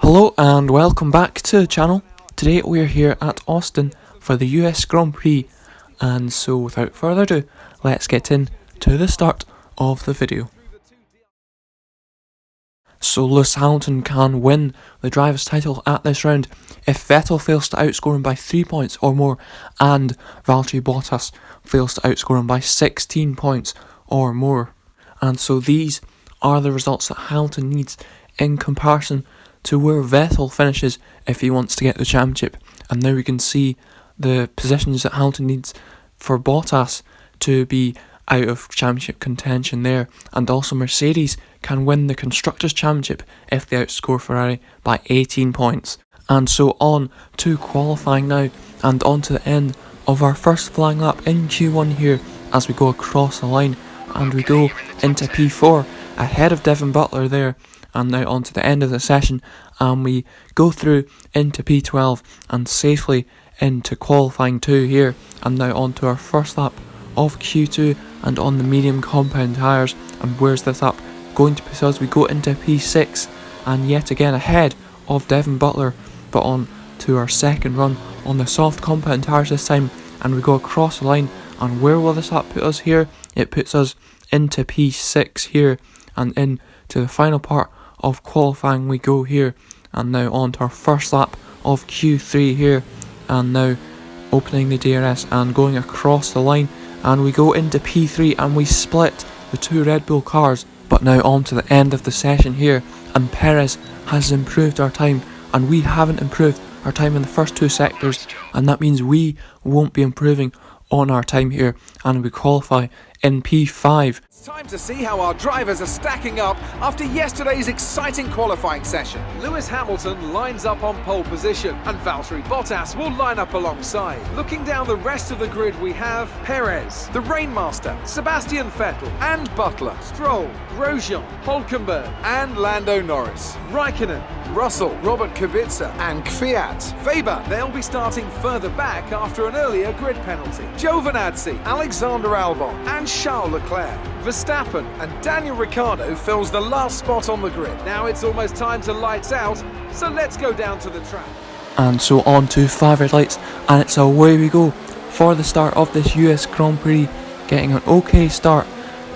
Hello and welcome back to the channel. Today we are here at Austin for the US Grand Prix, and so without further ado, let's get into the start of the video. So Lewis Hamilton can win the driver's title at this round if Vettel fails to outscore him by 3 points or more and Valtteri Bottas fails to outscore him by 16 points or more. And so these are the results that Hamilton needs in comparison to where Vettel finishes if he wants to get the championship. And now we can see the positions that Hamilton needs for Bottas to be out of championship contention there. And also Mercedes can win the Constructors' Championship if they outscore Ferrari by 18 points. And so on to qualifying now, and on to the end of our first flying lap in Q1 here as we go across the line and we go into P4 ahead of Devin Butler there. And now on to the end of the session, and we go through into P12 and safely into qualifying 2 here. And now on to our first lap of Q2 and on the medium compound tyres. And where's this lap going to be? So as we go into P6 and yet again ahead of Devin Butler, but on to our second run on the soft compound tyres this time, and we go across the line. And where will this lap put us here? It puts us into P6 here, and into the final part of qualifying we go here. And now on to our first lap of Q3 here, and now opening the DRS and going across the line, and we go into P3 and we split the 2 Red Bull cars. But now on to the end of the session here, and Perez has improved our time and we haven't improved our time in the first 2 sectors, and that means we won't be improving on our time here, and we qualify in P5. It's time to see how our drivers are stacking up after yesterday's exciting qualifying session. Lewis Hamilton lines up on pole position and Valtteri Bottas will line up alongside. Looking down the rest of the grid, we have Perez, the Rainmaster, Sebastian Vettel and Butler, Stroll, Grosjean, Hülkenberg and Lando Norris, Raikkonen, Russell, Robert Kubica and Kvyat. Weber, they'll be starting further back after an earlier grid penalty. Giovinazzi, Alexander Albon and Charles Leclerc. Verstappen and Daniel Ricciardo fills the last spot on the grid. Now it's almost time to lights out, so let's go down to the track. And so on to 5 red lights, and it's away we go for the start of this US Grand Prix, getting an okay start,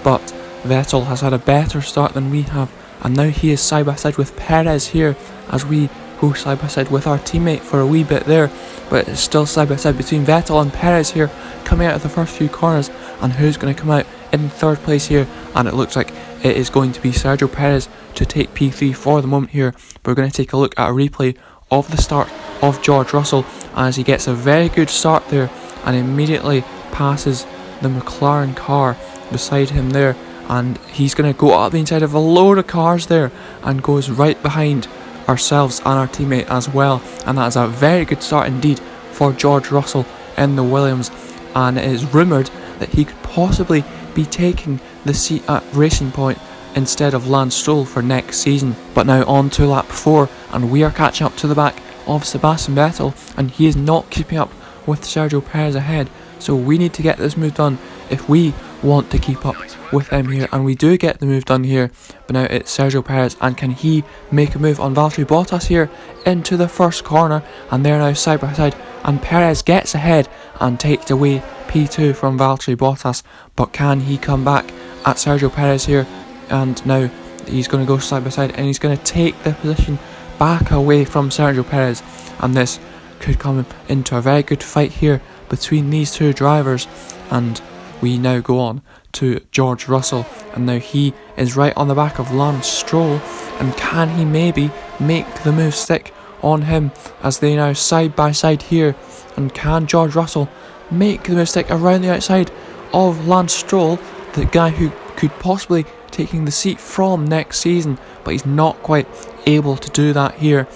but Vettel has had a better start than we have, and now he is side by side with Perez here as we go side by side with our teammate for a wee bit there, but it's still side by side between Vettel and Perez here, coming out of the first few corners. And who's going to come out in 3rd place here? And it looks like it is going to be Sergio Perez to take P3 for the moment here. We're going to take a look at a replay of the start of George Russell as he gets a very good start there and immediately passes the McLaren car beside him there, and he's going to go up the inside of a load of cars there and goes right behind ourselves and our teammate as well. And that is a very good start indeed for George Russell in the Williams, and it is rumoured that he could possibly be taking the seat at Racing Point instead of Lance Stroll for next season. But now on to lap 4, and we are catching up to the back of Sebastian Vettel, and he is not keeping up with Sergio Perez ahead, so we need to get this move done if we want to keep up with him here, and we do get the move done here. But now it's Sergio Perez, and can he make a move on Valtteri Bottas here into the first corner? And they're now side by side, and Perez gets ahead and takes away P2 from Valtteri Bottas, but can he come back at Sergio Perez here? And now he's going to go side by side and he's going to take the position back away from Sergio Perez, and this could come into a very good fight here between these 2 drivers. And we now go on to George Russell, and now he is right on the back of Lance Stroll, and can he maybe make the move stick on him as they now side by side here? And can George Russell make the move stick around the outside of Lance Stroll, the guy who could possibly taking the seat from next season, but he's not quite able to do that here,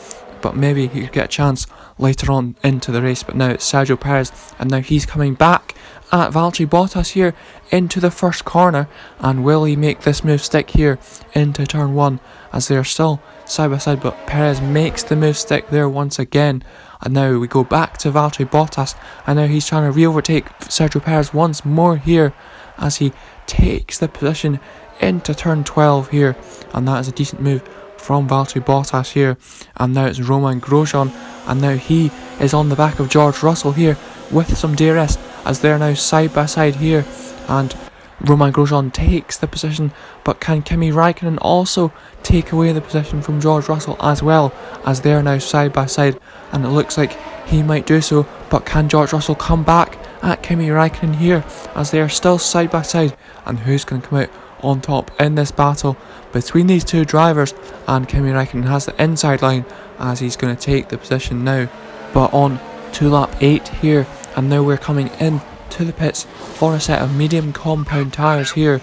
but maybe he could get a chance later on into the race. But now it's Sergio Perez, and now he's coming back at Valtteri Bottas here into the first corner, and will he make this move stick here into turn 1 as they are still side by side, but Perez makes the move stick there once again. And now we go back to Valtteri Bottas, and now he's trying to re-overtake Sergio Perez once more here as he takes the position into turn 12 here, and that is a decent move from Valtteri Bottas here, and now it's Romain Grosjean, and now he is on the back of George Russell here with some DRS as they're now side by side here, and Romain Grosjean takes the position, but can Kimi Raikkonen also take away the position from George Russell as well, as they are now side by side, and it looks like he might do so, but can George Russell come back at Kimi Raikkonen here as they are still side by side, and who's going to come out on top in this battle between these two drivers? And Kimi Raikkonen has the inside line as he's going to take the position now, but on to lap 8 here, and now we're coming in to the pits for a set of medium compound tyres here,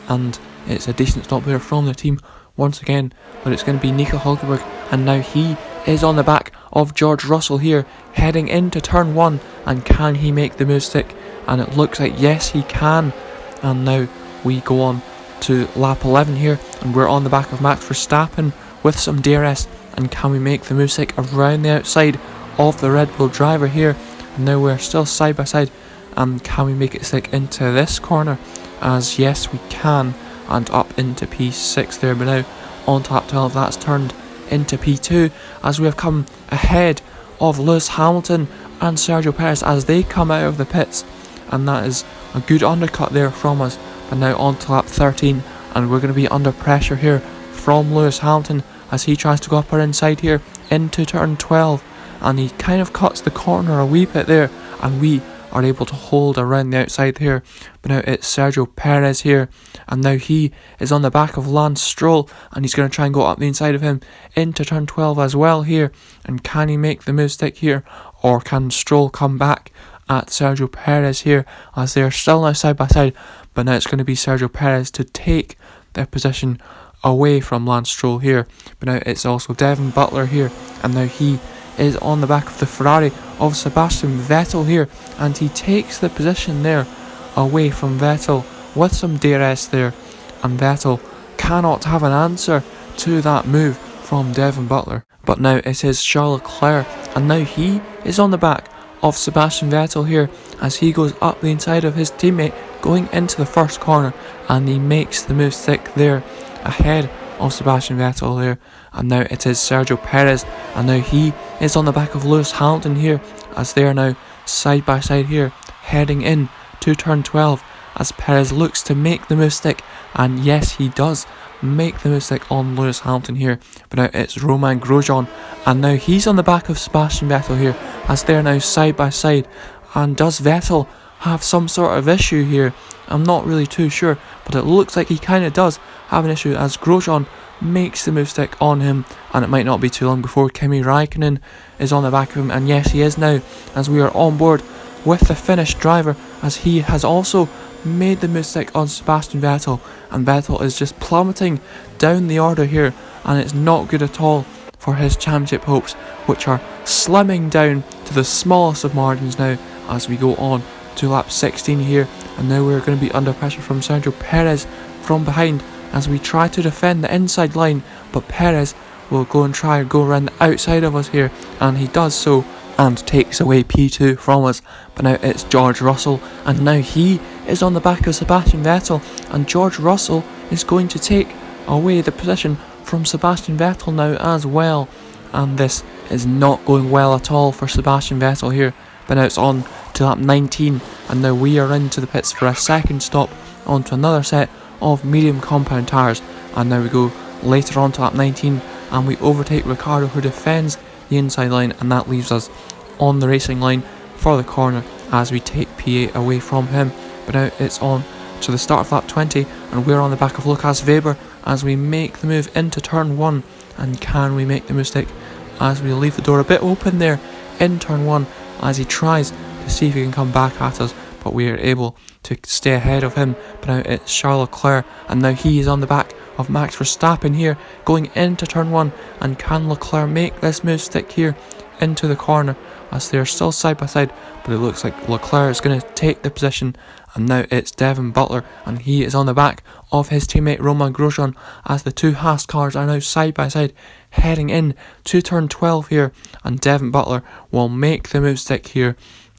and it's a decent stop there from the team once again, but it's going to be Nico Hulkenberg, and now he is on the back of George Russell here heading into turn 1, and can he make the move stick? And it looks like yes he can, and now we go on to lap 11 here, and we're on the back of Max Verstappen with some DRS, and can we make the move stick around the outside of the Red Bull driver here? And now we're still side by side, and can we make it stick into this corner? As yes we can, and up into P6 there, but now on to lap 12 that's turned into P2 as we have come ahead of Lewis Hamilton and Sergio Perez as they come out of the pits, and that is a good undercut there from us. But now on to lap 13, and we're going to be under pressure here from Lewis Hamilton as he tries to go up our inside here into turn 12, and he kind of cuts the corner a wee bit there, and we are able to hold around the outside here. But now it's Sergio Perez here, and now he is on the back of Lance Stroll, and he's going to try and go up the inside of him into turn 12 as well here. And can he make the move stick here, or can Stroll come back at Sergio Perez here as they are still now side by side? But now it's going to be Sergio Perez to take their position away from Lance Stroll here. But now it's also Devin Butler here, and now he is on the back of the Ferrari of Sebastian Vettel here, and he takes the position there away from Vettel with some DRS there, and Vettel cannot have an answer to that move from Devin Butler. But now it is Charles Leclerc, and now he is on the back of Sebastian Vettel here as he goes up the inside of his teammate going into the first corner, and he makes the move stick there ahead of Sebastian Vettel there. And now it is Sergio Perez, and now he is on the back of Lewis Hamilton here as they are now side by side here heading in to turn 12 as Perez looks to make the move stick, and yes he does make the move stick on Lewis Hamilton here. But now it's Romain Grosjean, and now he's on the back of Sebastian Vettel here as they are now side by side. And does Vettel have some sort of issue here? I'm not really too sure, but it looks like he kind of does have an issue as Grosjean makes the move stick on him, and it might not be too long before Kimi Raikkonen is on the back of him, and yes he is now as we are on board with the Finnish driver as he has also made the move stick on Sebastian Vettel, and Vettel is just plummeting down the order here, and it's not good at all for his championship hopes, which are slimming down to the smallest of margins now as we go on to lap 16 here. And now we're going to be under pressure from Sergio Perez from behind as we try to defend the inside line, but Perez will go and try and go around the outside of us here, and he does so and takes away P2 from us. But now it's George Russell, and now he is on the back of Sebastian Vettel, and George Russell is going to take away the position from Sebastian Vettel now as well, and this is not going well at all for Sebastian Vettel here. But now it's on to lap 19, and now we are into the pits for a second stop onto another set of medium compound tyres. And now we go later on to lap 19, and we overtake Ricciardo, who defends the inside line, and that leaves us on the racing line for the corner as we take P8 away from him. But now it's on to the start of lap 20, and we're on the back of Lucas Weber as we make the move into turn 1. And can we make the mistake as we leave the door a bit open there in turn 1 as he tries to see if he can come back at us, but we are able to stay ahead of him. But now it's Charles Leclerc, and now he is on the back of Max Verstappen here going into turn 1, and can Leclerc make this move stick here into the corner as they are still side by side? But it looks like Leclerc is going to take the position, and now it's Devin Butler, and he is on the back of his teammate Romain Grosjean as the two Haas cars are now side by side heading in to turn 12 here, and Devin Butler will make the move stick here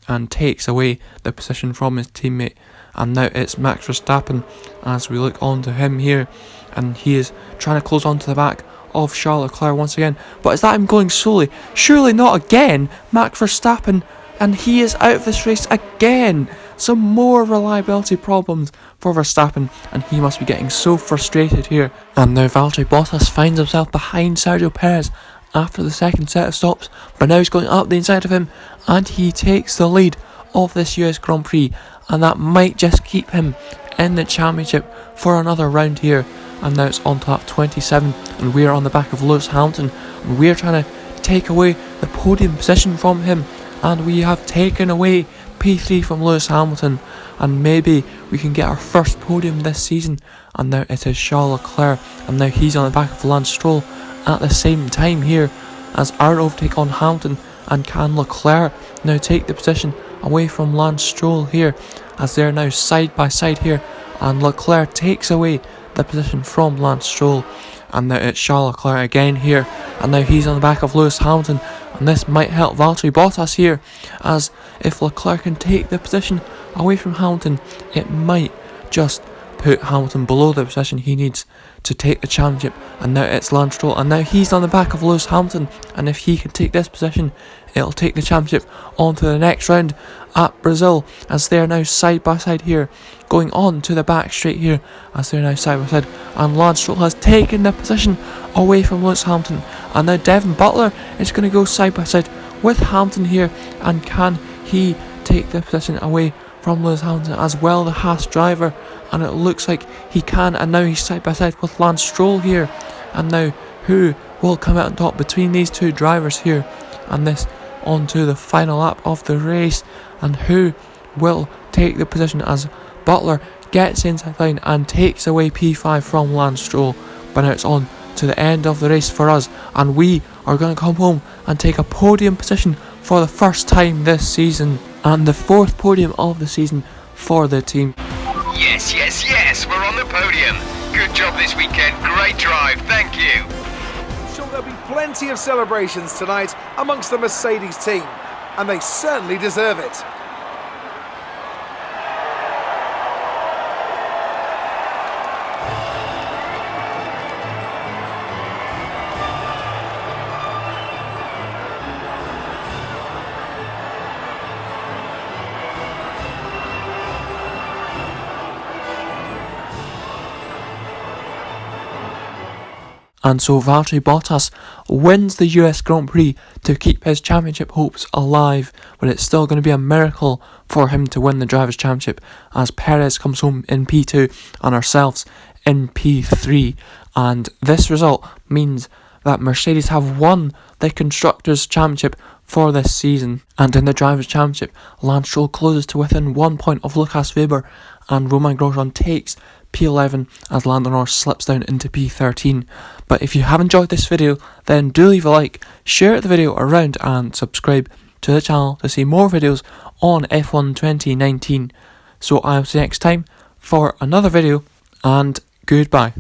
and takes away the position from his teammate. And now it's Max Verstappen as we look on to him here, and he is trying to close on to the back of Charles Leclerc once again. But is that him going slowly? Surely not again. Max Verstappen, and he is out of this race again. Some more reliability problems for Verstappen, and he must be getting so frustrated here. And now Valtteri Bottas finds himself behind Sergio Perez after the second set of stops, but now he's going up the inside of him, and he takes the lead of this US Grand Prix, and that might just keep him in the championship for another round here. And now it's on to lap 27, and we're on the back of Lewis Hamilton, and we're trying to take away the podium position from him, and we have taken away P3 from Lewis Hamilton, and maybe we can get our first podium this season. And now it is Charles Leclerc, and now he's on the back of Lance Stroll at the same time here as our overtake on Hamilton. And can Leclerc now take the position away from Lance Stroll here, as they're now side by side here, and Leclerc takes away the position from Lance Stroll. And now it's Charles Leclerc again here, and now he's on the back of Lewis Hamilton, and this might help Valtteri Bottas here, as if Leclerc can take the position away from Hamilton, it might just put Hamilton below the position he needs to take the championship. And now it's Lance Stroll, and now he's on the back of Lewis Hamilton, and if he can take this position, it'll take the championship on to the next round at Brazil, as they are now side by side here, going on to the back straight here, as they're now side by side, and Lance Stroll has taken the position away from Lewis Hamilton, and now Devin Butler is going to go side by side with Hamilton here, and can he take the position away from Lewis Hamilton as well, the Haas driver? And it looks like he can, and now he's side by side with Lance Stroll here, and now who will come out on top between these two drivers here, and this on to the final lap of the race, and who will take the position as Butler gets inside the line and takes away P5 from Lance Stroll. But now it's on to the end of the race for us, and we are going to come home and take a podium position for the first time this season, and the fourth podium of the season for the team. Yes, we're on the podium. Good job this weekend, great drive, thank you. Sure, there'll be plenty of celebrations tonight amongst the Mercedes team, and they certainly deserve it. And so Valtteri Bottas wins the US Grand Prix to keep his championship hopes alive, but it's still going to be a miracle for him to win the Drivers' Championship, as Perez comes home in P2 and ourselves in P3. And this result means that Mercedes have won the Constructors' Championship for this season. And in the Drivers' Championship, Lance Stroll closes to within 1 point of Lucas Weber, and Romain Grosjean takes P11 as Lando Norris slips down into P13. But if you have enjoyed this video, then do leave a like, share the video around, and subscribe to the channel to see more videos on F1 2019. So I'll see you next time for another video, and goodbye.